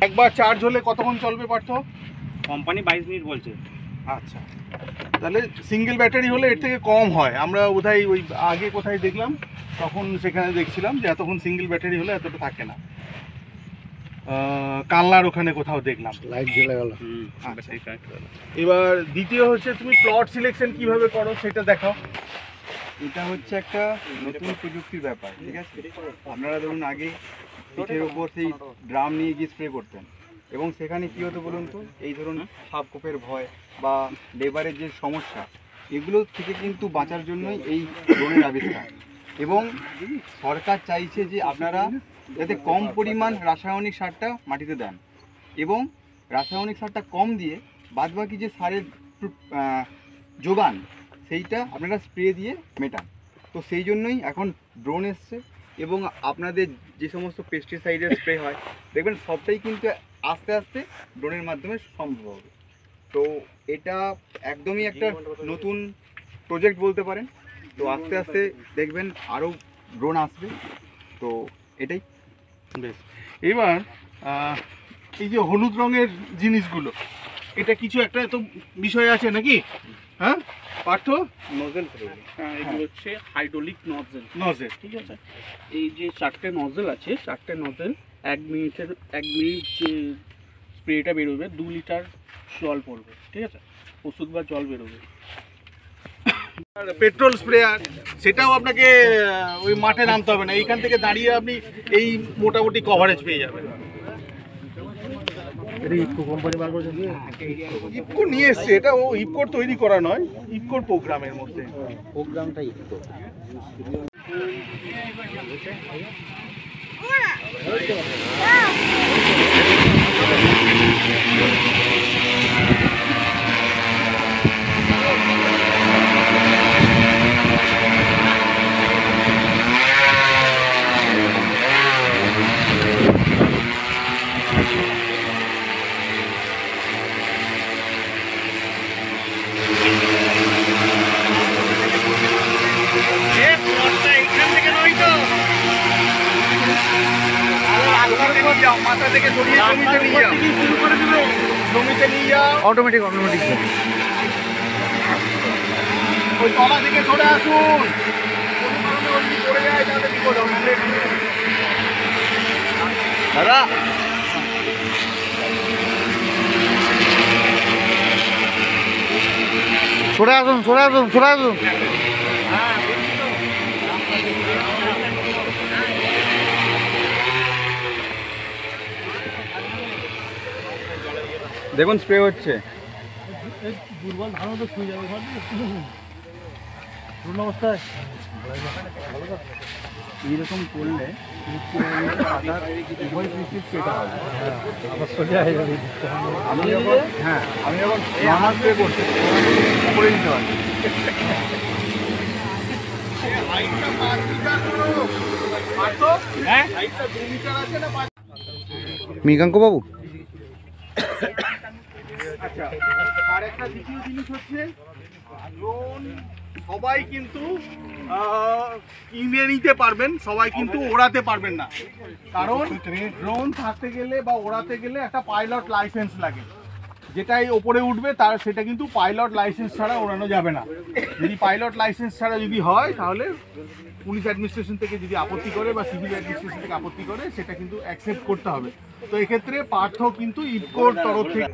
একবার চার্জ হলে কতক্ষণ চলবে পার্থ? কোম্পানি 22 মিনিট বলছে। আচ্ছা, তাহলে সিঙ্গেল ব্যাটারি হলে এর থেকে কম হয়। আমরা বোধহয় ওই আগে কোথায় দেখলাম, তখন সেখানে দেখছিলাম যে এতক্ষণ সিঙ্গেল ব্যাটারি হলে এতটা থাকে না। কানলার ওখানে কোথাও দেখলাম লাইট জ্বলে গেল। এবার দ্বিতীয় হচ্ছে, তুমি প্লট সিলেকশন কিভাবে করো সেটা দেখাও। এটা হচ্ছে একটা নতুন প্রযুক্তির ব্যাপার, ঠিক আছে? আপনারা ধরুন আগে পিঠের ওপর সেই ড্রাম নিয়ে গিয়ে স্প্রে করতেন, এবং সেখানে কী হতো বলুন তো, এই ধরুন সাপকোপের ভয় বা লেবারের যে সমস্যা, এগুলো থেকে কিন্তু বাঁচার জন্যই এই ড্রোনের আবিষ্কার। এবং সরকার চাইছে যে আপনারা যাতে কম পরিমাণ রাসায়নিক সারটা মাটিতে দেন, এবং রাসায়নিক সারটা কম দিয়ে বাদবাকি যে সারের যোগান সেইটা আপনারা স্প্রে দিয়ে মেটান। তো সেই জন্যই এখন ড্রোন এসছে, এবং আপনাদের যে সমস্ত পেস্টিসাইডের স্প্রে হয় দেখবেন সবটাই কিন্তু আস্তে আস্তে ড্রোনের মাধ্যমে সম্ভব হবে। তো এটা একদমই একটা নতুন প্রজেক্ট বলতে পারেন। তো আস্তে আস্তে দেখবেন আরও ড্রোন আসবে। তো এটাই বেশ। এবার এই যে হলুদ রঙের জিনিসগুলো, এটা কিছু একটা তো বিষয় আছে নাকি? হ্যাঁ পার্থ? নজেল, হ্যাঁ, এগুলো হচ্ছে হাইড্রোলিক নজেল, ঠিক আছে? এই যে 4টে নজেল আছে, 4টে নজেল 1 মিনিট যে স্প্রেটা বেরোবে 2 লিটার জল পড়বে, ঠিক আছে? ওষুধ বা জল বেরোবে। পেট্রোল স্প্রেয়ার, সেটাও আপনাকে ওই মাঠে নামতে হবে না, এইখান থেকে দাঁড়িয়ে আপনি এই মোটামুটি কভারেজ পেয়ে যাবেন। ইফকো নিয়ে এসছে, এটা ও ইফকোর তৈরি করা নয়, ইফকোর প্রোগ্রামের মধ্যে। প্রোগ্রামটা ইফকো। মাথা থেকে সরিয়ে জমিতে নিয়ে যাও, শুরু করে দিবে, জমিতে নিয়ে যাও, অটোমেটিক। ওই তলা থেকে সরে আসুন, পড়ে যায় তাহলে বিপদ হবে। দাদা সরে আসুন। দেখুন স্প্রে হচ্ছে। দুর্বল ধান তো শুয়ে যাবে অবস্থায়। এইরকম করলে উভয় কৃষির স্প্রেটা হবে। আমি যখন নর্মাল স্প্রে করছি করে দিতে পারি। মৃগাঙ্ক বাবু, আচ্ছা, আর একটা দ্বিতীয় জিনিস হচ্ছে, ড্রোন সবাই কিন্তু কিনে নিতে পারবেন, সবাই কিন্তু ওড়াতে পারবেন না। কারণ ড্রোন থাকতে গেলে বা ওড়াতে গেলে একটা পাইলট লাইসেন্স লাগে, যেটাই ওপরে উঠবে তার সেটা কিন্তু পাইলট লাইসেন্স ছাড়া ওড়ানো যাবে না। যদি পাইলট লাইসেন্স ছাড়া যদি হয়, তাহলে পুলিশ অ্যাডমিনিস্ট্রেশন থেকে যদি আপত্তি করে বা সিভিল অ্যাডমিনিস্ট্রেশন থেকে আপত্তি করে, সেটা কিন্তু অ্যাকসেপ্ট করতে হবে। তো এক্ষেত্রে পার্থ কিন্তু ইফকোর তরফ থেকে